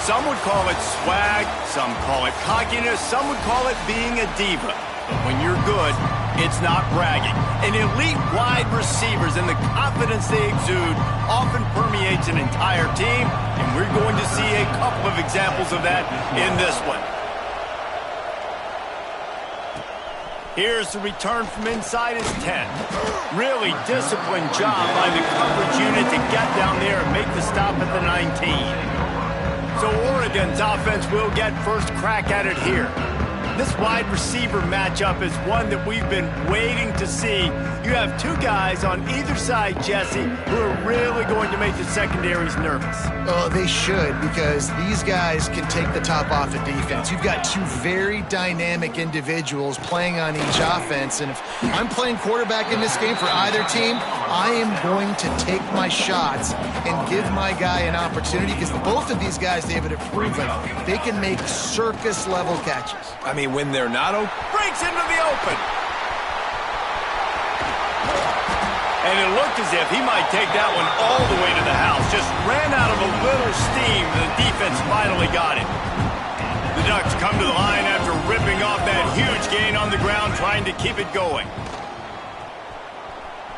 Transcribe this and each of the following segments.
Some would call it swag, some call it cockiness, some would call it being a diva. But when you're good, it's not bragging. And elite wide receivers and the confidence they exude often permeates an entire team, and we're going to see a couple of examples of that in this one. Here's the return from inside his 10. Really disciplined job by the coverage unit to get down there and make the stop at the 19. So Oregon's offense will get first crack at it here. This wide receiver matchup is one that we've been waiting to see. You have two guys on either side, Jesse, who are really going to make the secondaries nervous. Oh, they should, because these guys can take the top off of defense. You've got two very dynamic individuals playing on each offense, and if I'm playing quarterback in this game for either team, I am going to take my shots and give my guy an opportunity, because both of these guys, David, have proven they can make circus-level catches. I mean, when they're not open. Breaks into the open. And it looked as if he might take that one all the way to the house. Just ran out of a little steam. The defense finally got it. The Ducks come to the line after ripping off that huge gain on the ground, trying to keep it going.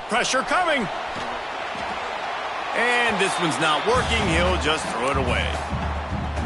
Pressure coming. And this one's not working. He'll just throw it away.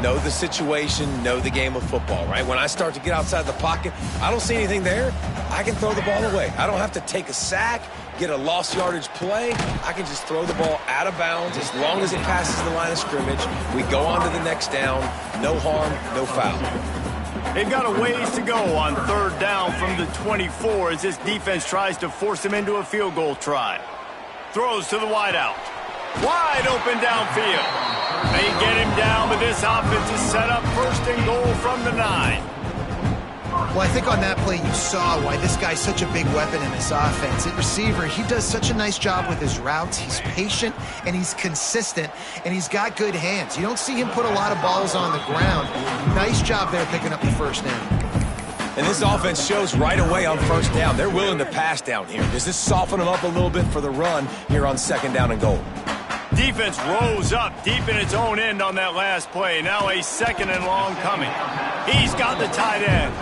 Know the situation, know the game of football, right? When I start to get outside the pocket, I don't see anything there, I can throw the ball away. I don't have to take a sack, get a lost yardage play. I can just throw the ball out of bounds as long as it passes the line of scrimmage. We go on to the next down. No harm, no foul. They've got a ways to go on third down from the 24 as this defense tries to force him into a field goal try. Throws to the wideout. Wide open downfield. They get him down, but this offense is set up first and goal from the 9. Well, I think on that play you saw why this guy's such a big weapon in this offense. At receiver, he does such a nice job with his routes. He's patient, and he's consistent, and he's got good hands. You don't see him put a lot of balls on the ground. Nice job there picking up the first down. And this offense shows right away on first down. They're willing to pass down here. Does this soften them up a little bit for the run here on second down and goal? Defense rose up deep in its own end on that last play. Now a second and long coming. He's got the tight end.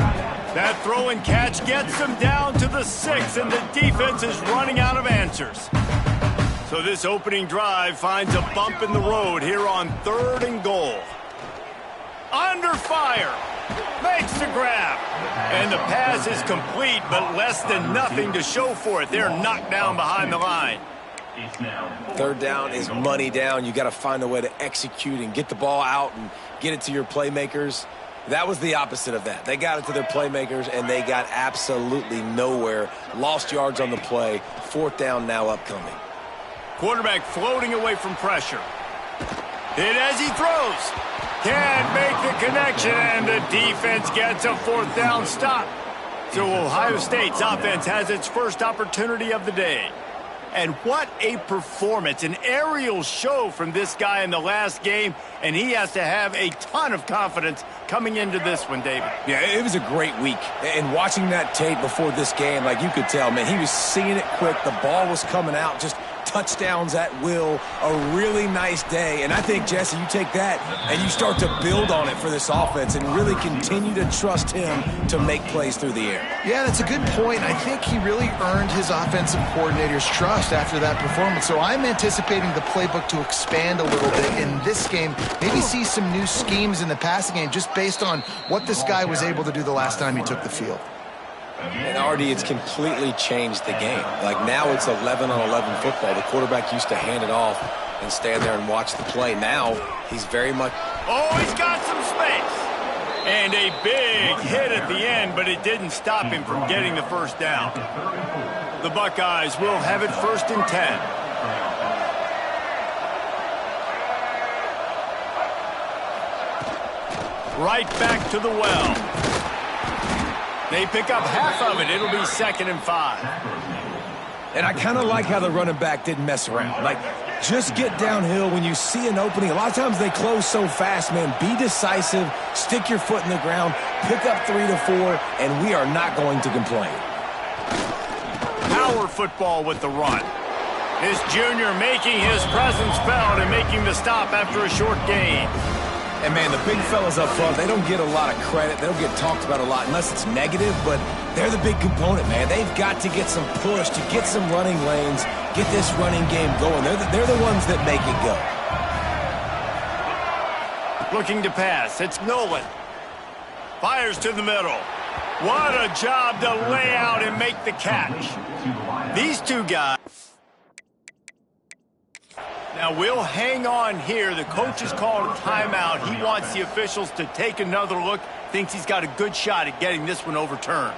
That throw and catch gets them down to the 6, and the defense is running out of answers. So this opening drive finds a bump in the road here on third and goal. Under fire. Makes the grab. And the pass is complete, but less than nothing to show for it. They're knocked down behind the line. Third down is money down. You got to find a way to execute and get the ball out and get it to your playmakers. That was the opposite of that. They got it to their playmakers, and they got absolutely nowhere. Lost yards on the play. Fourth down now upcoming. Quarterback floating away from pressure. Hit as he throws. Can't make the connection, and the defense gets a fourth down stop. So Ohio State's offense has its first opportunity of the day. And what a performance, an aerial show from this guy in the last game, and he has to have a ton of confidence coming into this one, David. Yeah, it was a great week. And watching that tape before this game, like you could tell, man, he was seeing it quick. The ball was coming out, just touchdowns at will. A really nice day. And I think, Jesse, you take that and you start to build on it for this offense and really continue to trust him to make plays through the air. Yeah, that's a good point. I think he really earned his offensive coordinator's trust after that performance. So I'm anticipating the playbook to expand a little bit in this game. Maybe see some new schemes in the passing game just based on what this guy was able to do the last time he took the field. And already it's completely changed the game. Like now it's 11-on-11 football. The quarterback used to hand it off and stand there and watch the play. Now he's very much... Oh, he's got some space. And a big hit at the end, but it didn't stop him from getting the first down. The Buckeyes will have it first and 10. Right back to the well. They pick up half of it. It'll be second and 5. And I kind of like how the running back didn't mess around. Like, just get downhill when you see an opening. A lot of times they close so fast, man. Be decisive, stick your foot in the ground, pick up 3 to 4, and we are not going to complain. Power football with the run. This junior making his presence felt and making the stop after a short gain. And, man, the big fellas up front, they don't get a lot of credit. They don't get talked about a lot unless it's negative, but they're the big component, man. They've got to get some push, to get some running lanes, get this running game going. They're the ones that make it go. Looking to pass. It's Nolan. Fires to the middle. What a job to lay out and make the catch. These two guys. Now, we'll hang on here. The coach has called a timeout. He wants the officials to take another look. Thinks he's got a good shot at getting this one overturned.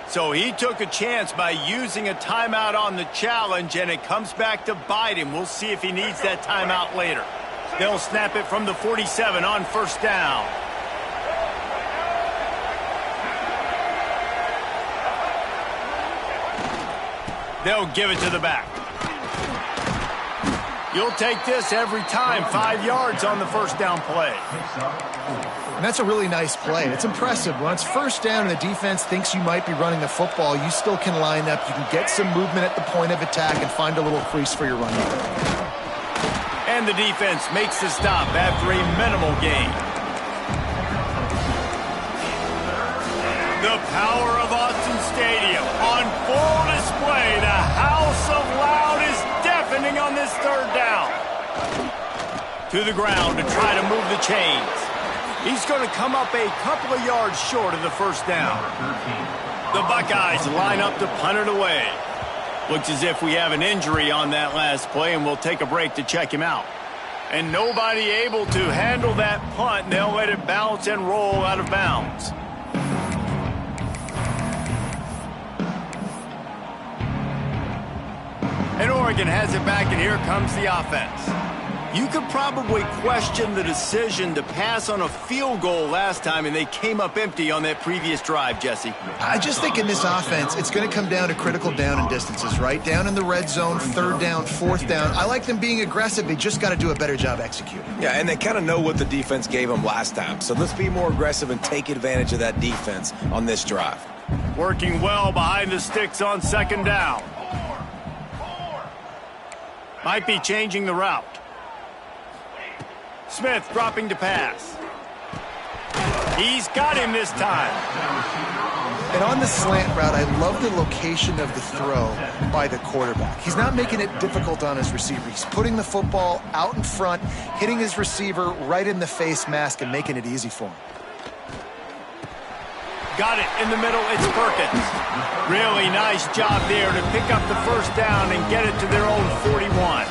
So he took a chance by using a timeout on the challenge, and it comes back to bite him. We'll see if he needs that timeout later. They'll snap it from the 47 on first down. They'll give it to the back. You'll take this every time. 5 yards on the first down play. And that's a really nice play. It's impressive. When it's first down and the defense thinks you might be running the football, you still can line up. You can get some movement at the point of attack and find a little crease for your running back. And the defense makes the stop after a minimal gain. The power of Austin Stadium on full display. The house of loud is deafening on this third down. To the ground to try to move the chains. He's going to come up a couple of yards short of the first down. The Buckeyes line up to punt it away. Looks as if we have an injury on that last play, and we'll take a break to check him out. And nobody able to handle that punt, and they'll let it bounce and roll out of bounds. And Oregon has it back, and here comes the offense. You could probably question the decision to pass on a field goal last time, and they came up empty on that previous drive, Jesse. I just think in this offense, it's going to come down to critical down and distances, right? Down in the red zone, third down, fourth down. I like them being aggressive. They just got to do a better job executing. Yeah, and they kind of know what the defense gave them last time. So let's be more aggressive and take advantage of that defense on this drive. Working well behind the sticks on second down. Might be changing the route. Smith dropping to pass. He's got him this time. And on the slant route, I love the location of the throw by the quarterback. He's not making it difficult on his receiver. He's putting the football out in front, hitting his receiver right in the face mask and making it easy for him. Got it in the middle. It's Perkins. Really nice job there to pick up the first down and get it to their own 41.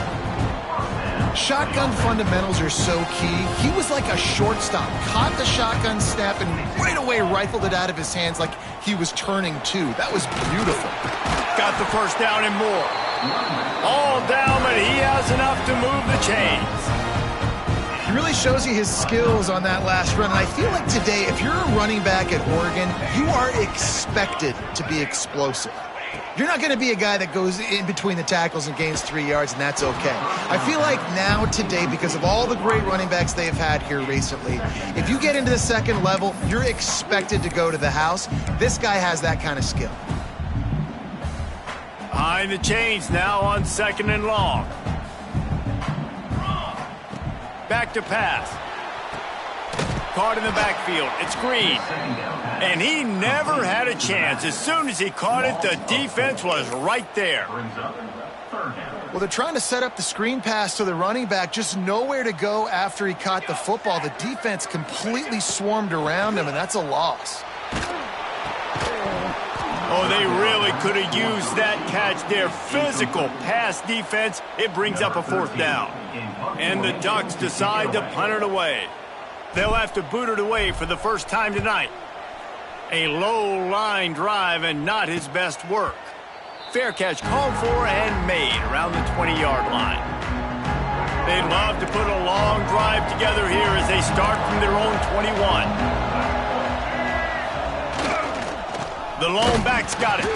Shotgun fundamentals are so key. He was like a shortstop. Caught the shotgun snap and right away rifled it out of his hands like he was turning two. That was beautiful. Got the first down and more. All down, but he has enough to move the chains. He really shows you his skills on that last run. And I feel like today, if you're a running back at Oregon, you are expected to be explosive. You're not going to be a guy that goes in between the tackles and gains 3 yards, and that's okay. I feel like now, today, because of all the great running backs they've had here recently, if you get into the second level, you're expected to go to the house. This guy has that kind of skill. Behind the chains now on second and long. Back to pass. Caught in the backfield. It's Green. And he never had a chance. As soon as he caught it, the defense was right there. Well, they're trying to set up the screen pass to the running back. Just nowhere to go after he caught the football. The defense completely swarmed around him, and that's a loss. Oh, they really could have used that catch there. Physical pass defense. It brings up a fourth down. And the Ducks decide to punt it away. They'll have to boot it away for the first time tonight. A low line drive and not his best work. Fair catch called for and made around the 20-yard line. They'd love to put a long drive together here as they start from their own 21. The lone back's got it.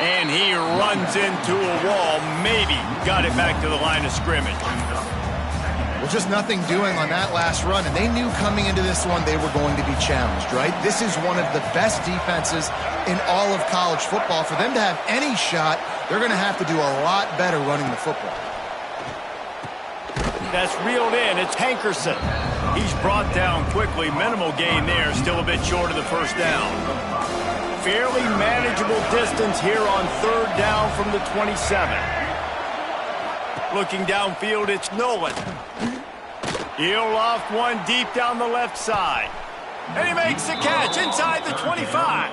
And he runs into a wall. Maybe got it back to the line of scrimmage. Well, just nothing doing on that last run, and they knew coming into this one they were going to be challenged, right? This is one of the best defenses in all of college football. For them to have any shot, they're going to have to do a lot better running the football. That's reeled in. It's Hankerson. He's brought down quickly. Minimal gain there. Still a bit short of the first down. Fairly manageable distance here on third down from the 27. Looking downfield, it's Nolan. He'll loft one deep down the left side. And he makes the catch inside the 25.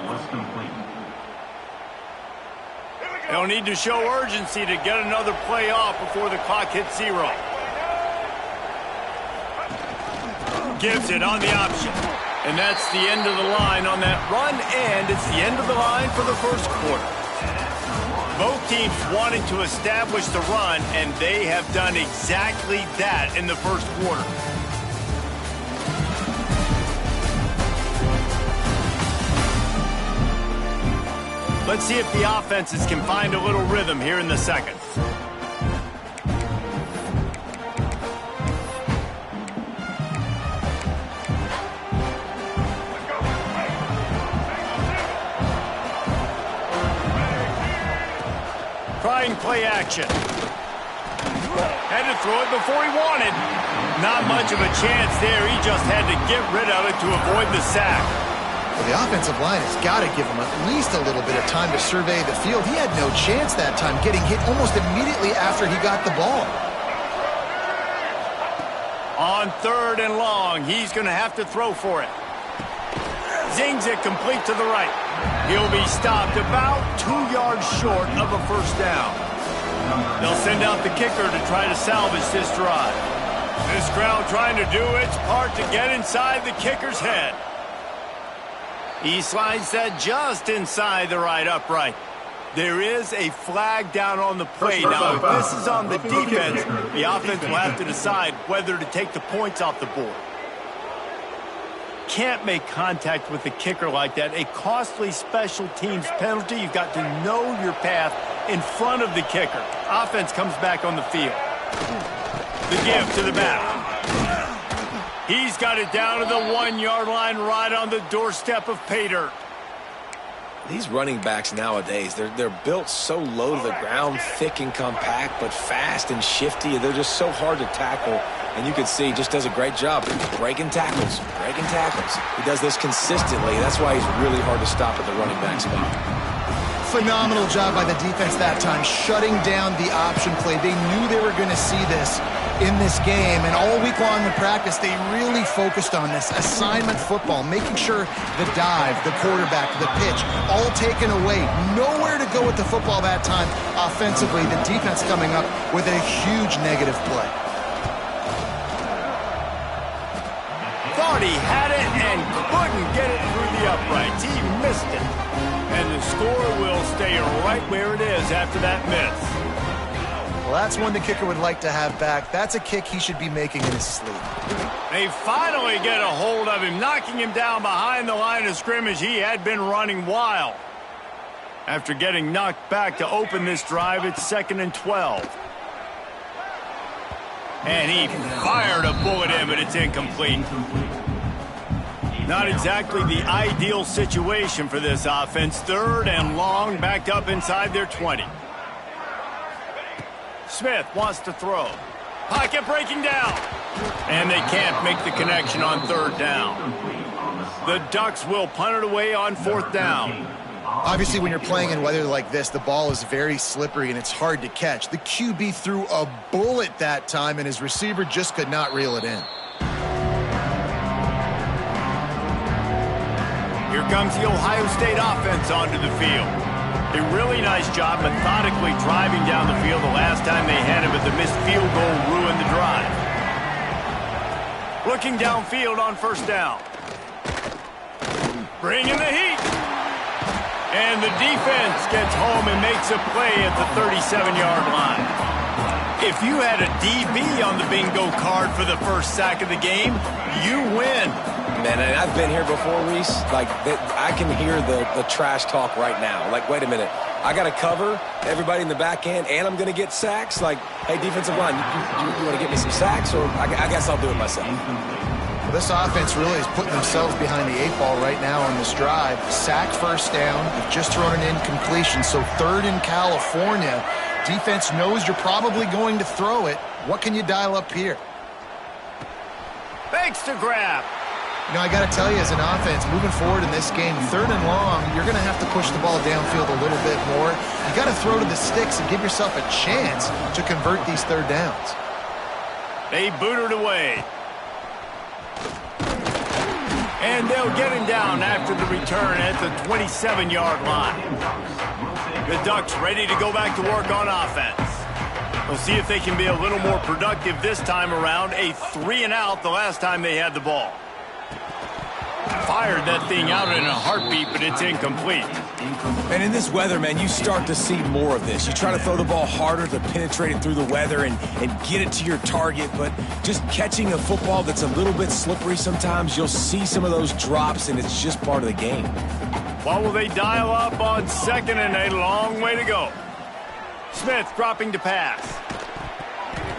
They'll need to show urgency to get another play off before the clock hits 0. Gives it on the option. And that's the end of the line on that run, and it's the end of the line for the first quarter. Both teams wanted to establish the run, and they have done exactly that in the first quarter. Let's see if the offenses can find a little rhythm here in the second. Trying play action. Had to throw it before he wanted. Not much of a chance there. He just had to get rid of it to avoid the sack. Well, the offensive line has got to give him at least a little bit of time to survey the field. He had no chance that time, getting hit almost immediately after he got the ball. On third and long, he's going to have to throw for it. Zings it complete to the right. He'll be stopped about 2 yards short of a first down. They'll send out the kicker to try to salvage this drive. This crowd trying to do its part to get inside the kicker's head. He slides that just inside the right upright. There is a flag down on the play. Now, if this is on the defense, the offense will have to decide whether to take the points off the board. Can't make contact with the kicker like that. A costly special teams penalty. You've got to know your path in front of the kicker. Offense comes back on the field. The give to the back. He's got it down to the 1 yard line right on the doorstep of pay dirt. These running backs nowadays, they're built so low to the ground, thick and compact, but fast and shifty. They're just so hard to tackle. And you can see he just does a great job breaking tackles, breaking tackles. He does this consistently. That's why he's really hard to stop at the running back spot. Phenomenal job by the defense that time, shutting down the option play. They knew they were going to see this in this game, and all week long in practice, they really focused on this assignment football, making sure the dive, the quarterback, the pitch, all taken away. Nowhere to go with the football that time offensively. The defense coming up with a huge negative play. Thought he had it and couldn't get it through the uprights. He missed it. And the score will stay right where it is after that miss. Well, that's one the kicker would like to have back. That's a kick he should be making in his sleep. They finally get a hold of him, knocking him down behind the line of scrimmage. He had been running wild. After getting knocked back to open this drive, it's 2nd and 12. And he fired a bullet in, but it's incomplete. Not exactly the ideal situation for this offense. 3rd and long, backed up inside their 20. Smith wants to throw. Pocket breaking down. And they can't make the connection on 3rd down. The Ducks will punt it away on 4th down. Obviously, when you're playing in weather like this, the ball is very slippery and it's hard to catch. The QB threw a bullet that time, and his receiver just could not reel it in. Here comes the Ohio State offense onto the field. A really nice job methodically driving down the field. The last time they had him, but the missed field goal ruined the drive. Looking downfield on 1st down. Bringing the heat. And the defense gets home and makes a play at the 37-yard line. If you had a DB on the bingo card for the first sack of the game, you win. Man, and I've been here before, Reese. Like, I can hear the trash talk right now. Like, wait a minute. I got to cover everybody in the back end, and I'm going to get sacks. Like, hey, defensive line, you want to get me some sacks, or I guess I'll do it myself. Well, this offense really is putting themselves behind the 8 ball right now on this drive. Sack, first down. You've just thrown an incompletion, so 3rd in California. Defense knows you're probably going to throw it. What can you dial up here? Fakes to grab. You know, I got to tell you, as an offense, moving forward in this game, 3rd and long, you're going to have to push the ball downfield a little bit more. You got to throw to the sticks and give yourself a chance to convert these 3rd downs. They boot it away. And they'll get him down after the return at the 27-yard line. The Ducks ready to go back to work on offense. We'll see if they can be a little more productive this time around. A 3-and-out the last time they had the ball. Fired that thing out in a heartbeat, but it's incomplete. And in this weather, man, you start to see more of this. You try to throw the ball harder to penetrate it through the weather and get it to your target, but just catching a football that's a little bit slippery sometimes, you'll see some of those drops, and it's just part of the game. What will they dial up on 2nd and a long way to go? Smith dropping to pass.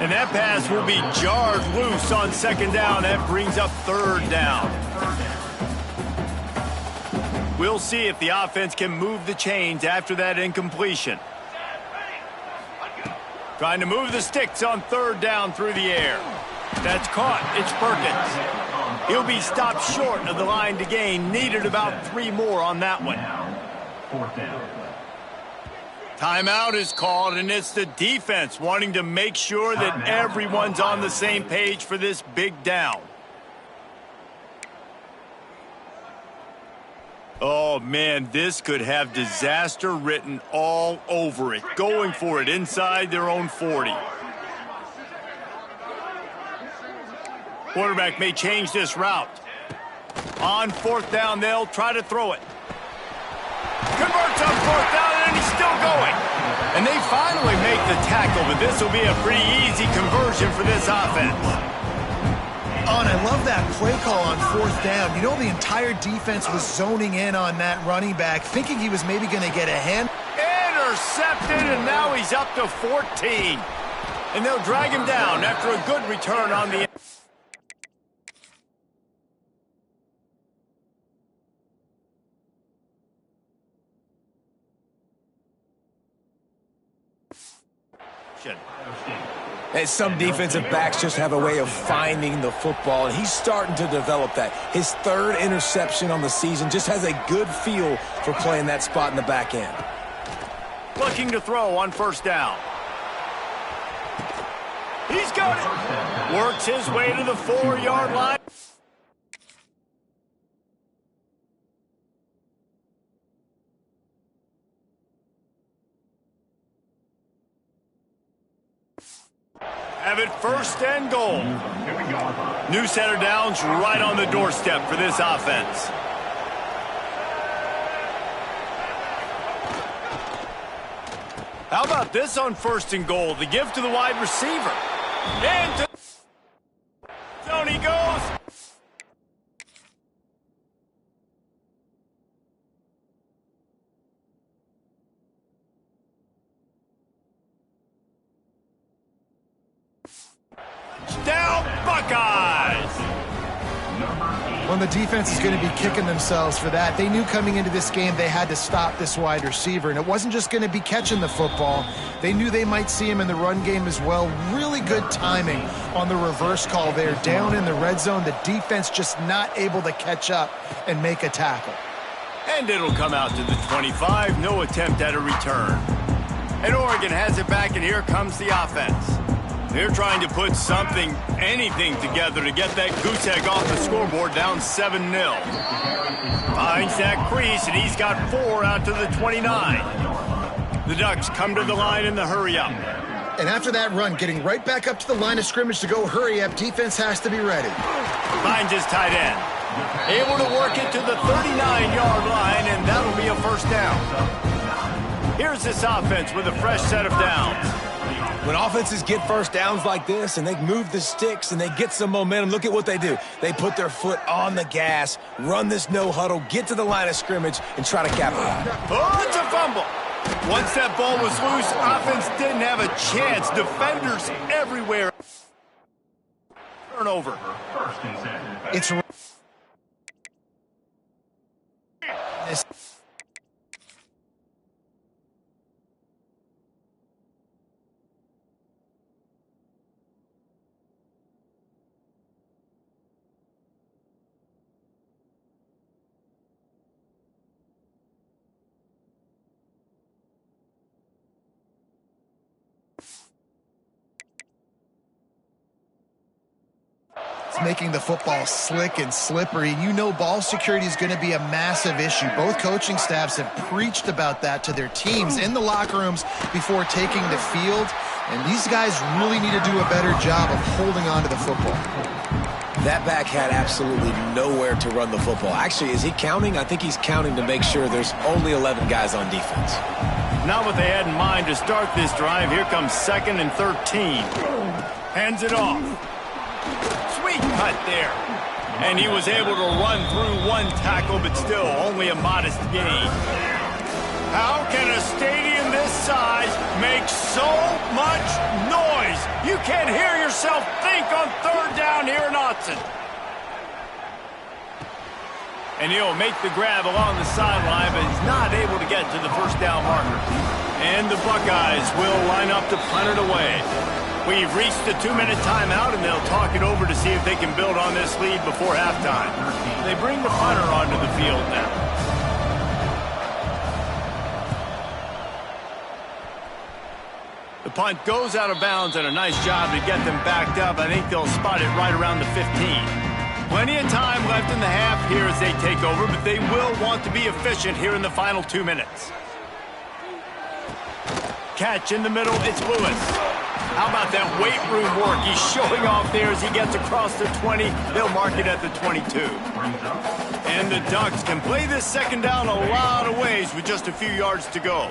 And that pass will be jarred loose on 2nd down. That brings up 3rd down. We'll see if the offense can move the chains after that incompletion. Trying to move the sticks on 3rd down through the air. That's caught. It's Perkins. He'll be stopped short of the line to gain. Needed about 3 more on that one. 4th down. Timeout is called, and it's the defense wanting to make sure that everyone's on the same page for this big down. Oh, man, this could have disaster written all over it. Going for it inside their own 40. Quarterback may change this route. On 4th down, they'll try to throw it. Converts on 4th down, and he's still going. And they finally make the tackle, but this will be a pretty easy conversion for this offense. Oh, and I love that play call on 4th down. You know, the entire defense was zoning in on that running back, thinking he was maybe going to get a hand. Intercepted, and now he's up to 14. And they'll drag him down after a good return on the... And some defensive backs just have a way of finding the football, and he's starting to develop that. His 3rd interception on the season, just has a good feel for playing that spot in the back end. Looking to throw on 1st down. He's got it. Works his way to the 4-yard line. Have it 1st and goal. New center downs right on the doorstep for this offense. How about this on 1st and goal? The give to the wide receiver. And to zone he goes. Down, Buckeyes! Well, the defense is going to be kicking themselves for that. They knew coming into this game they had to stop this wide receiver, and it wasn't just going to be catching the football. They knew they might see him in the run game as well. Really good timing on the reverse call there. Down in the red zone, the defense just not able to catch up and make a tackle. And it'll come out to the 25. No attempt at a return. And Oregon has it back, and here comes the offense. They're trying to put something, anything together to get that goose egg off the scoreboard, down 7-0. Finds that crease, and he's got 4 out to the 29. The Ducks come to the line in the hurry-up. And after that run, getting right back up to the line of scrimmage to go hurry-up, defense has to be ready. Finds his tight end. Able to work it to the 39-yard line, and that'll be a 1st down. Here's this offense with a fresh set of downs. When offenses get 1st downs like this and they move the sticks and they get some momentum, look at what they do. They put their foot on the gas, run this no huddle, get to the line of scrimmage, and try to capitalize. Oh, it's a fumble. Once that ball was loose, offense didn't have a chance. Defenders everywhere. Turnover. It's making the football slick and slippery. You know ball security is going to be a massive issue. Both coaching staffs have preached about that to their teams in the locker rooms before taking the field, and these guys really need to do a better job of holding on to the football. That back had absolutely nowhere to run the football. Actually, is he counting? I think he's counting to make sure there's only 11 guys on defense. Not what they had in mind to start this drive. Here comes 2nd and 13. Hands it off. Sweet cut there. And he was able to run through one tackle, but still only a modest gain. How can a stadium this size make so much noise? You can't hear yourself think on 3rd down here in Autzen. And he'll make the grab along the sideline, but he's not able to get to the 1st down marker. And the Buckeyes will line up to punt it away. We've reached the 2-minute timeout, and they'll talk it over to see if they can build on this lead before halftime. They bring the punter onto the field now. The punt goes out of bounds, and a nice job to get them backed up. I think they'll spot it right around the 15. Plenty of time left in the half here as they take over, but they will want to be efficient here in the final 2 minutes. Catch in the middle, it's Lewis. How about that weight room work? He's showing off there as he gets across the 20. They'll mark it at the 22. And the Ducks can play this 2nd down a lot of ways with just a few yards to go.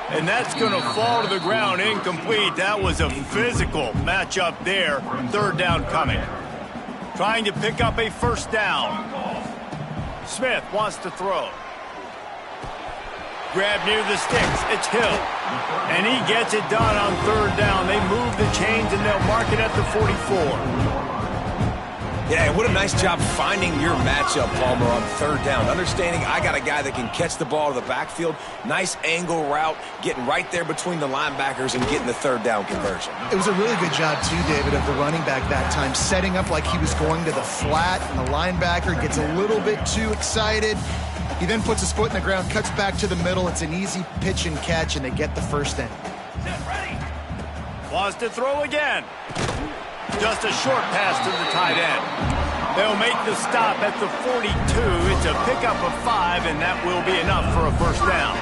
And that's going to fall to the ground incomplete. That was a physical matchup there. 3rd down coming. Trying to pick up a 1st down. Smith wants to throw. Grab near the sticks. It's Hill. And he gets it done on 3rd down. They move the chains, and they'll mark it at the 44. Yeah, what a nice job finding your matchup, Palmer, on 3rd down. Understanding I got a guy that can catch the ball to the backfield. Nice angle route, getting right there between the linebackers and getting the 3rd down conversion. It was a really good job, too, David, of the running back that time, setting up like he was going to the flat, and the linebacker gets a little bit too excited. He then puts his foot in the ground, cuts back to the middle. It's an easy pitch and catch, and they get the 1st down. Wants to throw again. Just a short pass to the tight end. They'll make the stop at the 42. It's a pickup of 5, and that will be enough for a 1st down.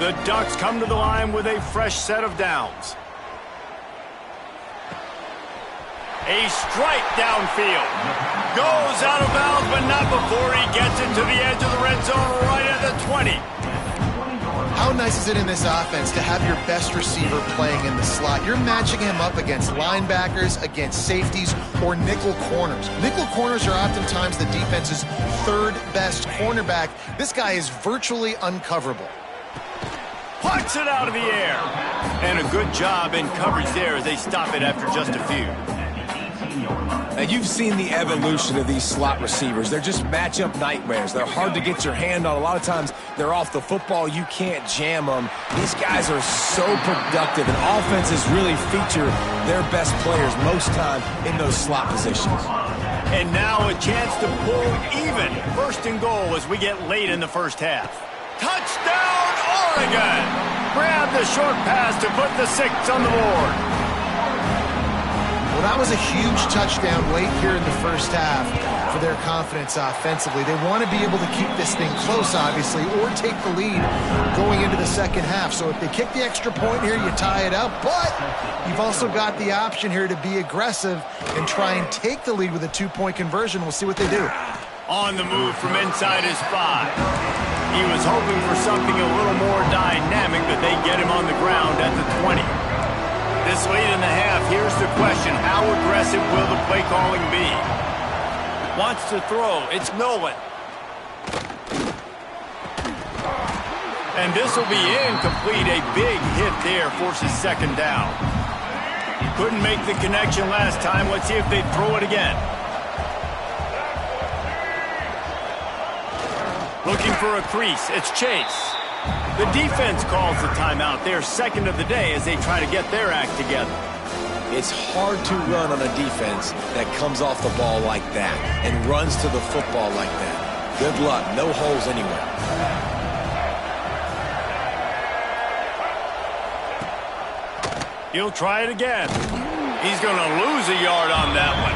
The Ducks come to the line with a fresh set of downs. A strike downfield. Goes out of bounds, but not before he gets it to the edge of the red zone right at the 20. How nice is it in this offense to have your best receiver playing in the slot? You're matching him up against linebackers, against safeties, or nickel corners. Nickel corners are oftentimes the defense's 3rd best cornerback. This guy is virtually uncoverable. Plucks it out of the air. And a good job in coverage there as they stop it after just a few. Now, you've seen the evolution of these slot receivers. They're just matchup nightmares. They're hard to get your hand on. A lot of times, they're off the football. You can't jam them. These guys are so productive, and offenses really feature their best players most time in those slot positions. And now a chance to pull even. 1st and goal as we get late in the 1st half. Touchdown, Oregon! Grab the short pass to put the 6 on the board. Well, that was a huge touchdown late here in the 1st half for their confidence offensively. They want to be able to keep this thing close, obviously, or take the lead going into the 2nd half. So if they kick the extra point here, you tie it up. But you've also got the option here to be aggressive and try and take the lead with a 2-point conversion. We'll see what they do. On the move from inside his 5. He was hoping for something a little more dynamic, but they get him on the ground at the 20. This late in the half, here's the question. How aggressive will the play calling be? Wants to throw. It's Nolan. And this will be incomplete. A big hit there forces second down. Couldn't make the connection last time. Let's see if they throw it again. Looking for a crease. It's Chase. The defense calls the timeout. They're second of the day as they try to get their act together. It's hard to run on a defense that comes off the ball like that and runs to the football like that. Good luck. No holes anywhere. He'll try it again. He's going to lose a yard on that one.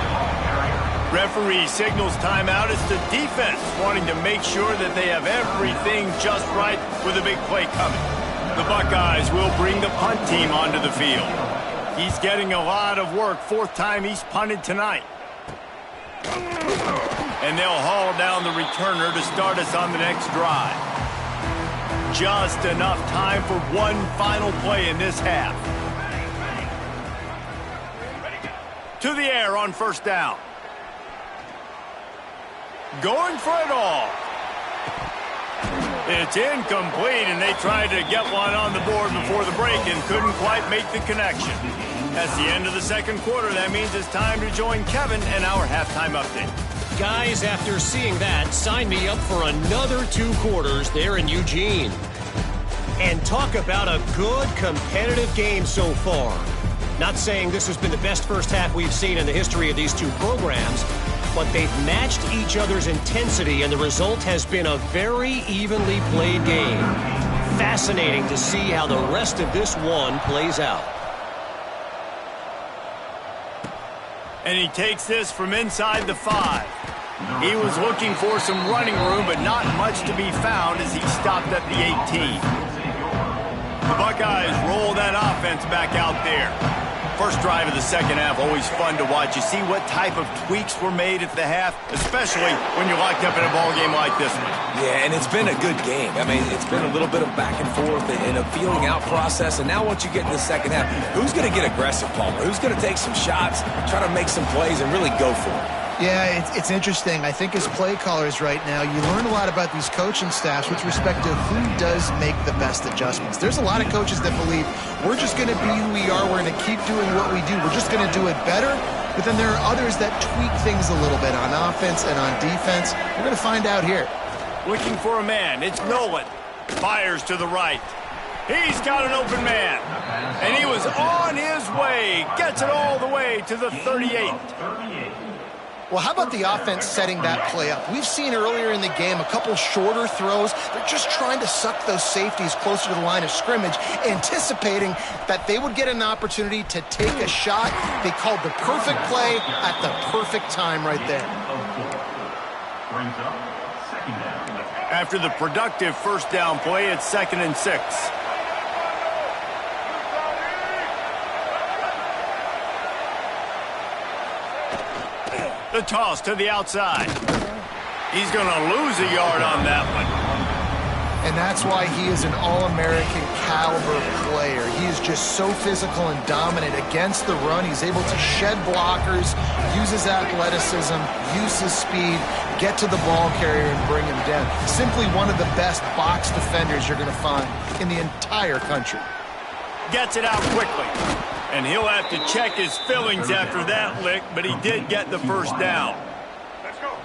Referee signals timeout. It's the defense wanting to make sure that they have everything just right with a big play coming. The Buckeyes will bring the punt team onto the field. He's getting a lot of work. Fourth time he's punted tonight. And they'll haul down the returner to start us on the next drive. Just enough time for one final play in this half. To the air on first down. Going for it all. It's incomplete, and they tried to get one on the board before the break and couldn't quite make the connection. That's the end of the second quarter. That means it's time to join Kevin and our halftime update. Guys, after seeing that, sign me up for another 2 quarters there in Eugene. And talk about a good competitive game so far. Not saying this has been the best first half we've seen in the history of these two programs, but they've matched each other's intensity, and the result has been a very evenly played game. Fascinating to see how the rest of this one plays out. And he takes this from inside the 5. He was looking for some running room, but not much to be found as he stopped at the 18. The Buckeyes roll that offense back out there. First drive of the second half, always fun to watch. You see what type of tweaks were made at the half, especially when you're locked up in a ball game like this one. Yeah, and it's been a good game. I mean, it's been a little bit of back and forth and a feeling out process. And now once you get in the second half, who's going to get aggressive, Palmer? Who's going to take some shots, try to make some plays, and really go for it? Yeah, it's interesting. I think as play callers right now, you learn a lot about these coaching staffs with respect to who does make the best adjustments. There's a lot of coaches that believe we're just going to be who we are. We're going to keep doing what we do. We're just going to do it better. But then there are others that tweak things a little bit on offense and on defense. We're going to find out here. Looking for a man. It's Nolan. Fires to the right. He's got an open man. And he was on his way. Gets it all the way to the 38. Well, how about the offense setting that play up? We've seen earlier in the game a couple shorter throws. They're just trying to suck those safeties closer to the line of scrimmage, anticipating that they would get an opportunity to take a shot. They called the perfect play at the perfect time right there. After the productive first down play, it's 2nd and 6. The toss to the outside. He's going to lose a yard on that one. And that's why he is an All-American caliber player. He is just so physical and dominant against the run. He's able to shed blockers, use his athleticism, use his speed, get to the ball carrier and bring him down. Simply one of the best box defenders you're going to find in the entire country. Gets it out quickly. And he'll have to check his fillings after that lick, but he did get the first down.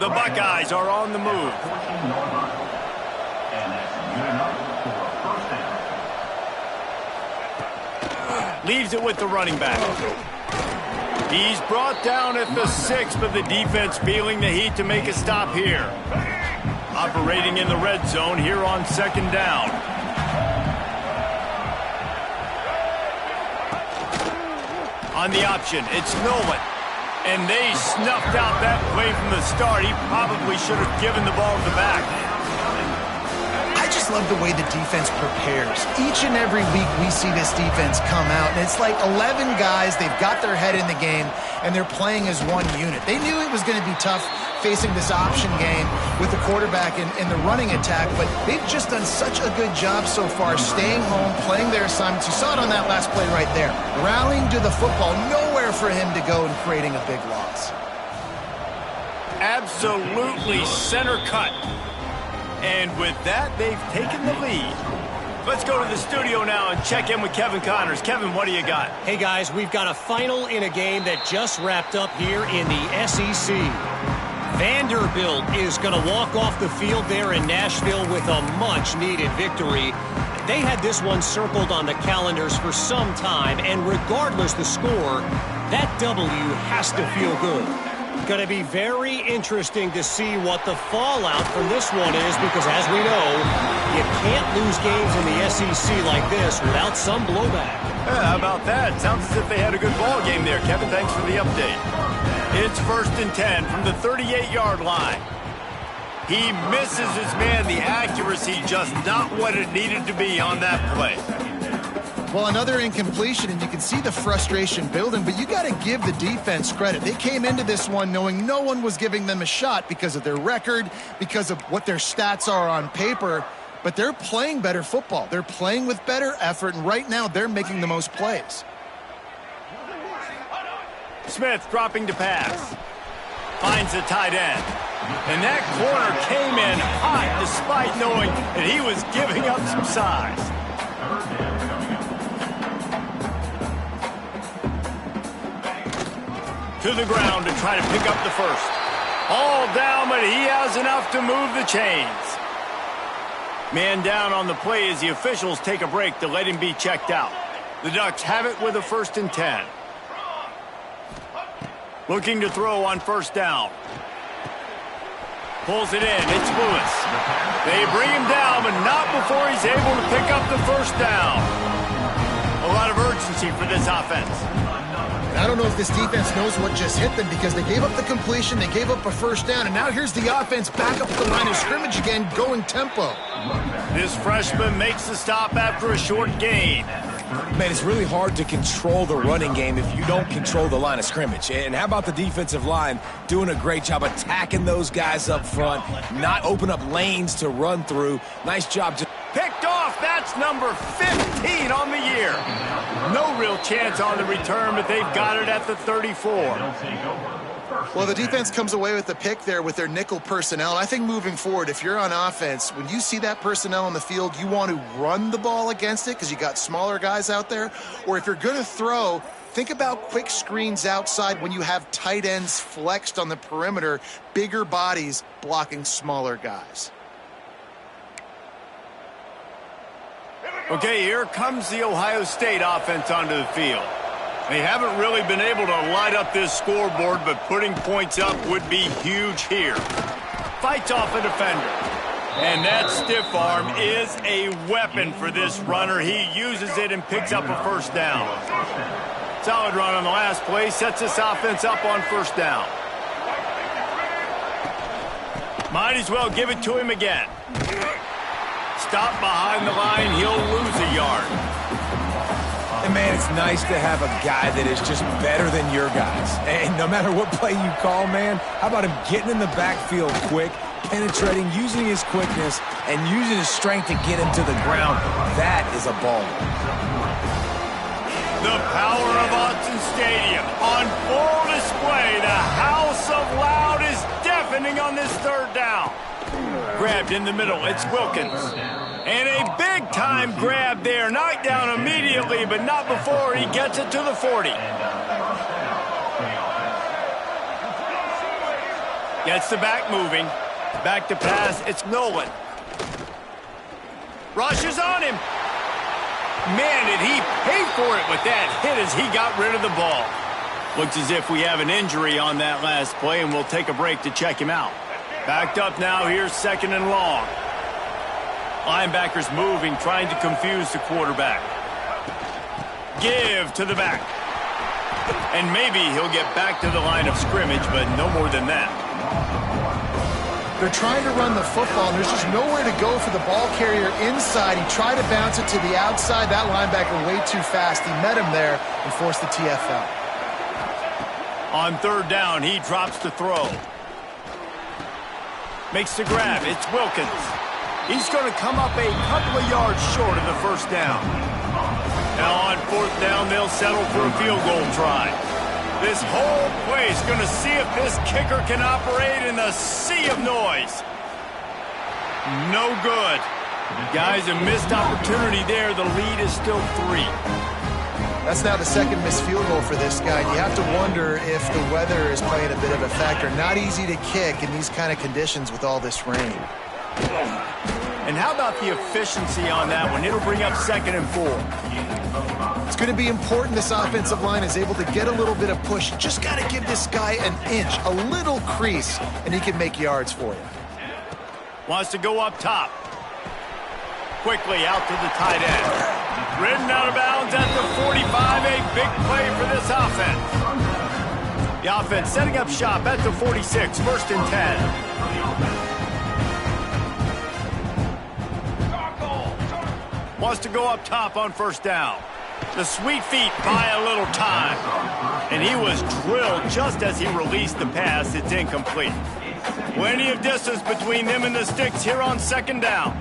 The Buckeyes are on the move. Leaves it with the running back. He's brought down at the 6, but the defense feeling the heat to make a stop here. Operating in the red zone here on 2nd down. On the option, it's Nolan. And they snuffed out that play from the start. He probably should have given the ball to the back. I just love the way the defense prepares. Each and every week we see this defense come out, and it's like 11 guys, they've got their head in the game, and they're playing as one unit. They knew it was going to be tough facing this option game with the quarterback in the running attack, but they've just done such a good job so far staying home, playing their assignments. You saw it on that last play right there. Rallying to the football, nowhere for him to go and creating a big loss. Absolutely center cut. And with that, they've taken the lead. Let's go to the studio now and check in with Kevin Connors. Kevin, what do you got? Hey, guys, we've got a final in a game that just wrapped up here in the SEC. Vanderbilt is going to walk off the field there in Nashville with a much-needed victory. They had this one circled on the calendars for some time, and regardless the score, that W has to feel good. Going to be very interesting to see what the fallout from this one is, because as we know, you can't lose games in the SEC like this without some blowback. How about that? Sounds as if they had a good ball game there. Kevin, thanks for the update. It's 1st and 10 from the 38-yard line. He misses his man. The accuracy just not what it needed to be on that play. Well, another incompletion, and you can see the frustration building, but you got to give the defense credit. They came into this one knowing no one was giving them a shot because of their record, because of what their stats are on paper, but they're playing better football. They're playing with better effort, and right now they're making the most plays. Smith dropping to pass. Finds the tight end. And that corner came in hot despite knowing that he was giving up some size. To the ground to try to pick up the first. All down, but he has enough to move the chains. Man down on the play as the officials take a break to let him be checked out. The Ducks have it with a 1st and 10. Looking to throw on 1st down. Pulls it in. It's Lewis. They bring him down, but not before he's able to pick up the 1st down. A lot of urgency for this offense. I don't know if this defense knows what just hit them, because they gave up the completion, they gave up a 1st down, and now here's the offense back up the line of scrimmage again, going tempo. This freshman makes the stop after a short gain. Man, it's really hard to control the running game if you don't control the line of scrimmage. And how about the defensive line doing a great job attacking those guys up front, not open up lanes to run through. Nice job. Picked off. That's number 15 on the year. No real chance on the return, but they've got it at the 34. Well, the defense comes away with the pick there with their nickel personnel. I think moving forward, if you're on offense, when you see that personnel on the field, you want to run the ball against it because you got smaller guys out there. Or if you're going to throw, think about quick screens outside when you have tight ends flexed on the perimeter, bigger bodies blocking smaller guys. Okay, here comes the Ohio State offense onto the field. They haven't really been able to light up this scoreboard, but putting points up would be huge here. Fights off a defender. And that stiff arm is a weapon for this runner. He uses it and picks up a 1st down. Solid run on the last play. Sets this offense up on 1st down. Might as well give it to him again. Stop behind the line. He'll lose a yard. And, man, it's nice to have a guy that is just better than your guys. And no matter what play you call, man, how about him getting in the backfield quick, penetrating, using his quickness, and using his strength to get him to the ground. That is a ball. The power of Autzen Stadium on full display. The house of loud is deafening on this 3rd down. Grabbed in the middle. It's Wilkins. And a big-time grab there. Knocked down immediately, but not before he gets it to the 40. Gets the back moving. Back to pass. It's Nolan. Rushes on him. Man, did he pay for it with that hit as he got rid of the ball. Looks as if we have an injury on that last play, and we'll take a break to check him out. Backed up now. Here's 2nd and long. Linebackers moving, trying to confuse the quarterback. Give to the back. And maybe he'll get back to the line of scrimmage, but no more than that. They're trying to run the football, and there's just nowhere to go for the ball carrier inside. He tried to bounce it to the outside. That linebacker way too fast. He met him there and forced the TFL. On 3rd down, he drops the throw. Makes the grab. It's Wilkins. He's going to come up a couple of yards short of the 1st down. Now on 4th down, they'll settle for a field goal try. This whole place going to see if this kicker can operate in the sea of noise. No good. Guys, a missed opportunity there. The lead is still 3. That's now the second missed field goal for this guy. You have to wonder if the weather is playing a bit of a factor. Not easy to kick in these kind of conditions with all this rain. And how about the efficiency on that one? It'll bring up 2nd and 4. It's going to be important this offensive line is able to get a little bit of push. Just got to give this guy an inch, a little crease, and he can make yards for you. Wants to go up top. Quickly out to the tight end. Ridden out of bounds at the 45. A big play for this offense. The offense setting up shop at the 46. 1st and 10. Wants to go up top on 1st down. The sweet feet buy a little time. And he was drilled just as he released the pass. It's incomplete. Plenty of distance between them and the sticks here on 2nd down.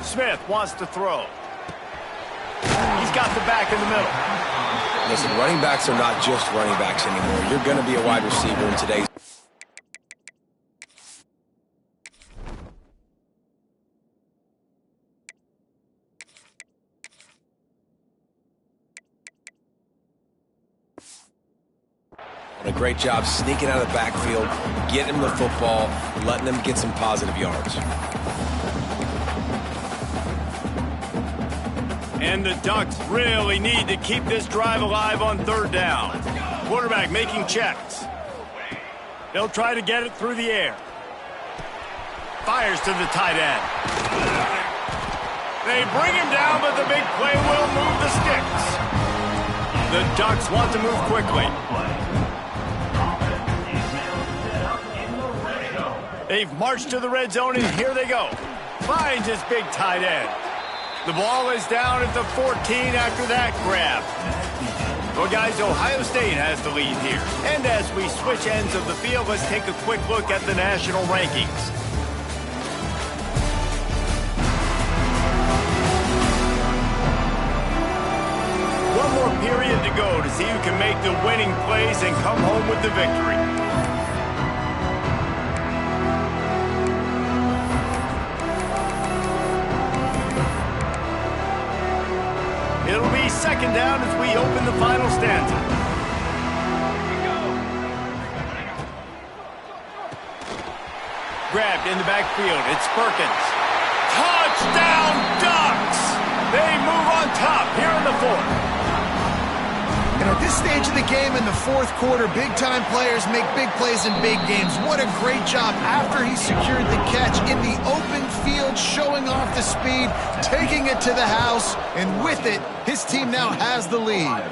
Smith wants to throw. He's got the back in the middle. Listen, running backs are not just running backs anymore. You're going to be a wide receiver in today's. A great job sneaking out of the backfield, getting him the football, letting them get some positive yards. And the Ducks really need to keep this drive alive on 3rd down. Quarterback making checks. They'll try to get it through the air. Fires to the tight end. They bring him down, but the big play will move the sticks. The Ducks want to move quickly. They've marched to the red zone, and here they go. Finds his big tight end. The ball is down at the 14 after that grab. Well, guys, Ohio State has the lead here. And as we switch ends of the field, let's take a quick look at the national rankings. One more period to go to see who can make the winning plays and come home with the victory. It'll be 2nd down as we open the final stanza. Grabbed in the backfield. It's Perkins. Touchdown, Ducks! They move on top here in the 4th. And at this stage of the game in the 4th quarter, big-time players make big plays in big games. What a great job after he secured the catch in the open field, showing off the speed, taking it to the house, and with it, his team now has the lead.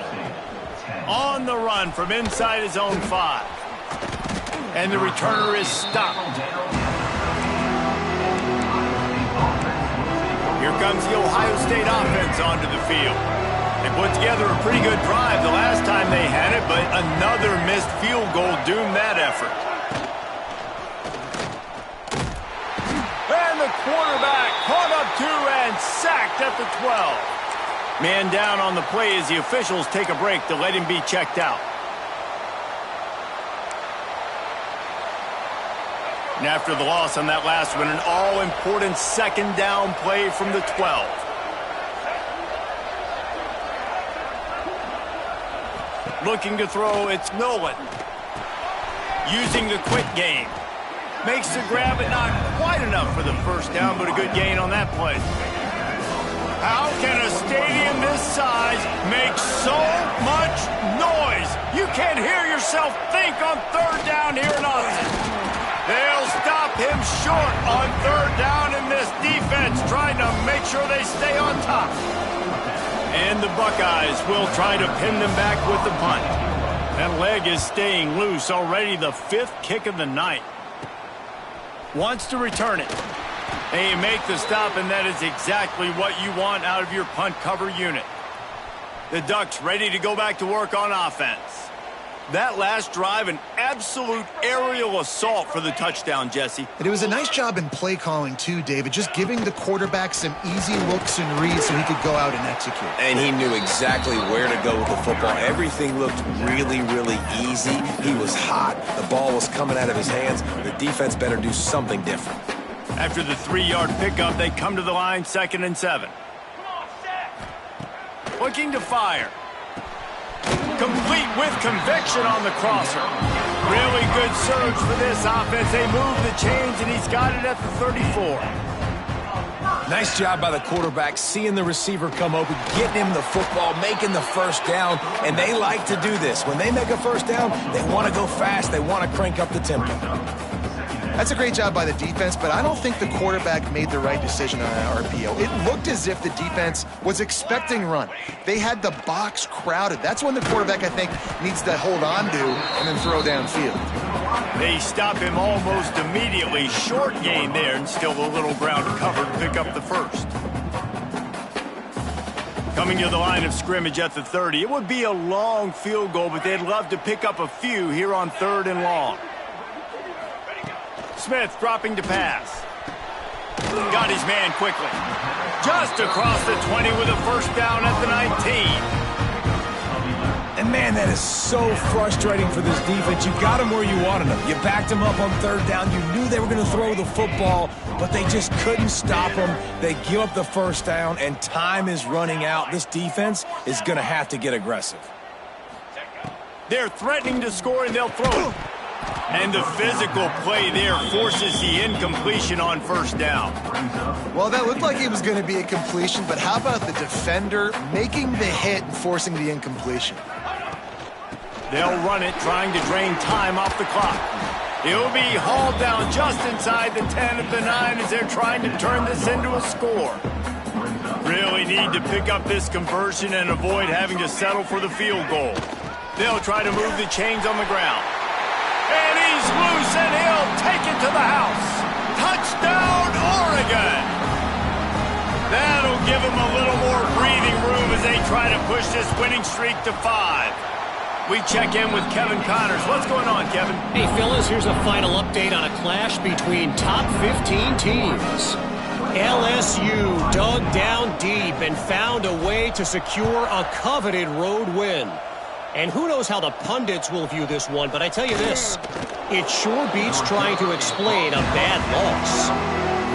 On the run from inside his own 5. And the returner is stopped. Here comes the Ohio State offense onto the field. They put together a pretty good drive the last time they had it, but another missed field goal doomed that effort. And the quarterback caught up 2 and sacked at the 12. Man down on the play as the officials take a break to let him be checked out. And after the loss on that last one, an all-important 2nd down play from the 12. Looking to throw, it's Nolan. Using the quick game. Makes the grab, but not quite enough for the 1st down, but a good gain on that play. How can a stadium this size make so much noise? You can't hear yourself think on 3rd down here in Austin. They'll stop him short on 3rd down, and this defense trying to make sure they stay on top. And the Buckeyes will try to pin them back with the punt. That leg is staying loose already, the 5th kick of the night. Wants to return it. They make the stop, and that is exactly what you want out of your punt cover unit. The Ducks ready to go back to work on offense. That last drive, an absolute aerial assault for the touchdown, Jesse. And it was a nice job in play calling, too, David, just giving the quarterback some easy looks and reads so he could go out and execute. And he knew exactly where to go with the football. Everything looked really, really easy. He was hot. The ball was coming out of his hands. The defense better do something different. After the 3-yard pickup, they come to the line, 2nd and 7. Looking to fire. Complete with conviction on the crosser. Really good surge for this offense. They move the chains, and he's got it at the 34. Nice job by the quarterback, seeing the receiver come open, getting him the football, making the first down, and they like to do this. When they make a first down, they want to go fast. They want to crank up the tempo. That's a great job by the defense, but I don't think the quarterback made the right decision on that RPO. It looked as if the defense was expecting run. They had the box crowded. That's when the quarterback, I think, needs to hold on to and then throw downfield. They stop him almost immediately. Short gain there, and still a little ground covered to pick up the first. Coming to the line of scrimmage at the 30. It would be a long field goal, but they'd love to pick up a few here on 3rd and long. Smith dropping to pass. Got his man quickly. Just across the 20 with a first down at the 19. And, man, that is so frustrating for this defense. You got them where you wanted them. You backed them up on 3rd down. You knew they were going to throw the football, but they just couldn't stop them. They give up the first down, and time is running out. This defense is going to have to get aggressive. They're threatening to score, and they'll throw it. And the physical play there forces the incompletion on first down. Well, that looked like it was going to be a completion, but how about the defender making the hit and forcing the incompletion? They'll run it, trying to drain time off the clock. He'll be hauled down just inside the 10 at the 9 as they're trying to turn this into a score. Really need to pick up this conversion and avoid having to settle for the field goal. They'll try to move the chains on the ground. And he's loose, and he'll take it to the house. Touchdown, Oregon! That'll give him a little more breathing room as they try to push this winning streak to 5. We check in with Kevin Connors. What's going on, Kevin? Hey, fellas, here's a final update on a clash between top 15 teams. LSU dug down deep and found a way to secure a coveted road win. And who knows how the pundits will view this one, but I tell you this, it sure beats trying to explain a bad loss.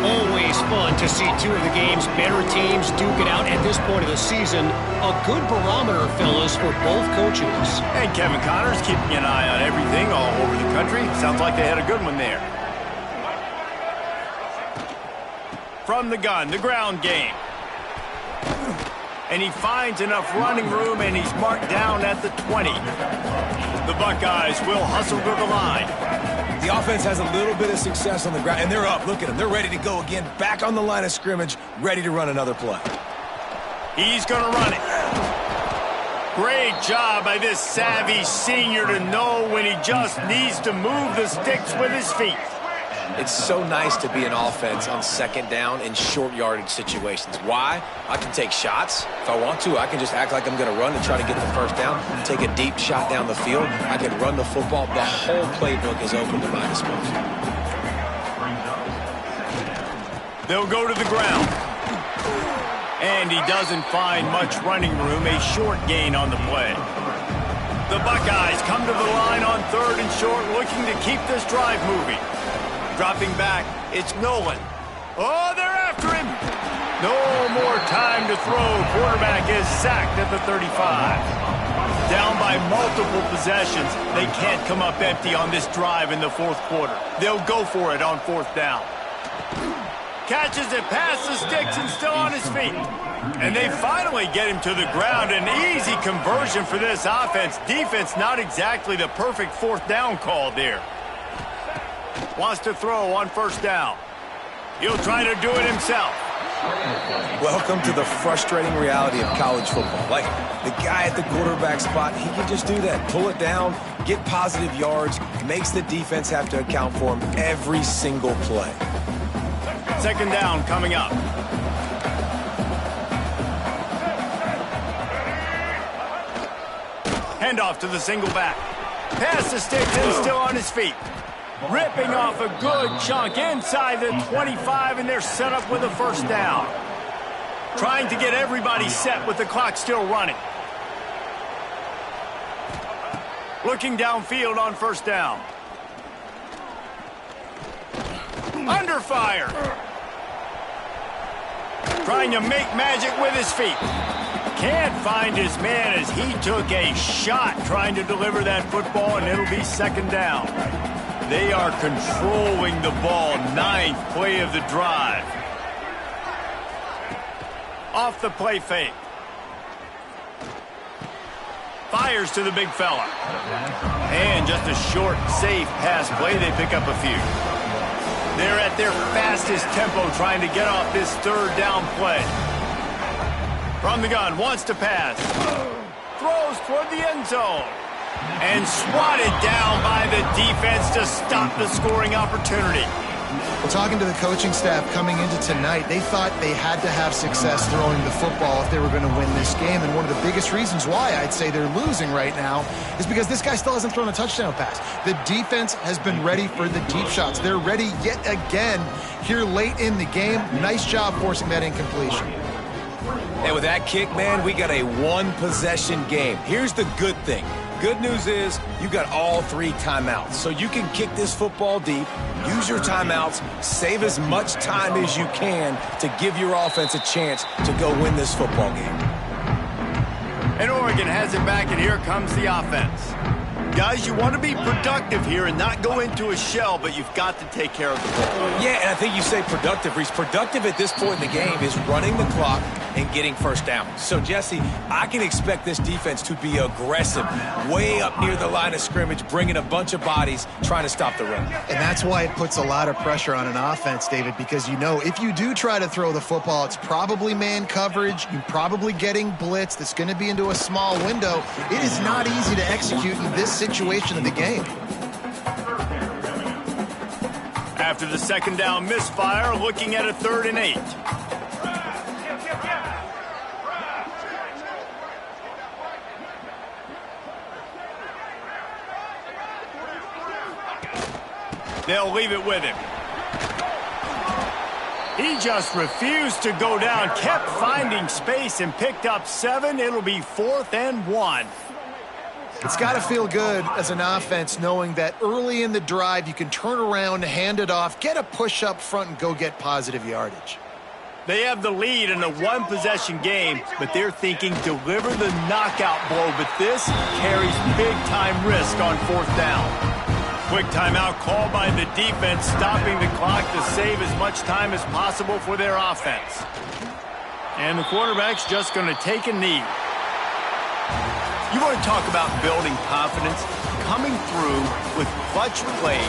Always fun to see two of the game's better teams duke it out at this point of the season. A good barometer, fellas, for both coaches. And Kevin Connors keeping an eye on everything all over the country. Sounds like they had a good one there. From the gun, the ground game. And he finds enough running room, and he's marked down at the 20. The Buckeyes will hustle to the line. The offense has a little bit of success on the ground, and they're up. Look at them. They're ready to go again, back on the line of scrimmage, ready to run another play. He's going to run it. Great job by this savvy senior to know when he just needs to move the sticks with his feet. It's so nice to be an offense on 2nd down in short yardage situations. Why? I can take shots. If I want to, I can just act like I'm going to run and try to get the first down, take a deep shot down the field. I can run the football. The whole playbook is open to my disposal. They'll go to the ground. And he doesn't find much running room, a short gain on the play. The Buckeyes come to the line on 3rd and short, looking to keep this drive moving. Dropping back, it's Nolan. Oh, they're after him. No more time to throw. Quarterback is sacked at the 35. Down by multiple possessions. They can't come up empty on this drive in the 4th quarter. They'll go for it on 4th down. Catches it past the sticks and still on his feet. And they finally get him to the ground. An easy conversion for this offense. Defense not exactly the perfect 4th down call there. Wants to throw on 1st down. He'll try to do it himself. Welcome to the frustrating reality of college football. Like, the guy at the quarterback spot, he can just do that. Pull it down, get positive yards, makes the defense have to account for him every single play. 2nd down coming up. Handoff to the single back. Pass the sticks and still on his feet. Ripping off a good chunk inside the 25, and they're set up with a 1st down. Trying to get everybody set with the clock still running. Looking downfield on 1st down. Under fire. Trying to make magic with his feet. Can't find his man as he took a shot trying to deliver that football, and it'll be second down. They are controlling the ball. 9th play of the drive. Off the play fake. Fires to the big fella. And just a short, safe pass play. They pick up a few. They're at their fastest tempo trying to get off this third down play. From the gun, wants to pass. Throws toward the end zone. And swatted down by the defense to stop the scoring opportunity. Well, talking to the coaching staff coming into tonight, they thought they had to have success throwing the football if they were going to win this game. And one of the biggest reasons why I'd say they're losing right now is because this guy still hasn't thrown a touchdown pass. The defense has been ready for the deep shots. They're ready yet again here late in the game. Nice job forcing that incompletion. And with that kick, man, we got a one-possession game. Here's the good thing. Good news is you got all 3 timeouts. So you can kick this football deep, use your timeouts, save as much time as you can to give your offense a chance to go win this football game. And Oregon has it back, and here comes the offense. Guys, you want to be productive here and not go into a shell, but you've got to take care of the ball. Yeah, and I think you say productive, Reese. Productive at this point in the game is running the clock and getting first down. So, Jesse, I can expect this defense to be aggressive, way up near the line of scrimmage, bringing a bunch of bodies, trying to stop the run. And that's why it puts a lot of pressure on an offense, David, because you know if you do try to throw the football, it's probably man coverage. You're probably getting blitzed. It's going to be into a small window. It is not easy to execute in this situation of the game. After the second down misfire, looking at a 3rd and 8. They'll leave it with him. He just refused to go down, kept finding space and picked up 7. It'll be 4th and 1. It's got to feel good as an offense knowing that early in the drive you can turn around, hand it off, get a push up front, and go get positive yardage. They have the lead in a one-possession game, but they're thinking deliver the knockout blow, but this carries big-time risk on 4th down. Quick timeout called by the defense, stopping the clock to save as much time as possible for their offense. And the quarterback's just going to take a knee. You want to talk about building confidence? Coming through with clutch plays.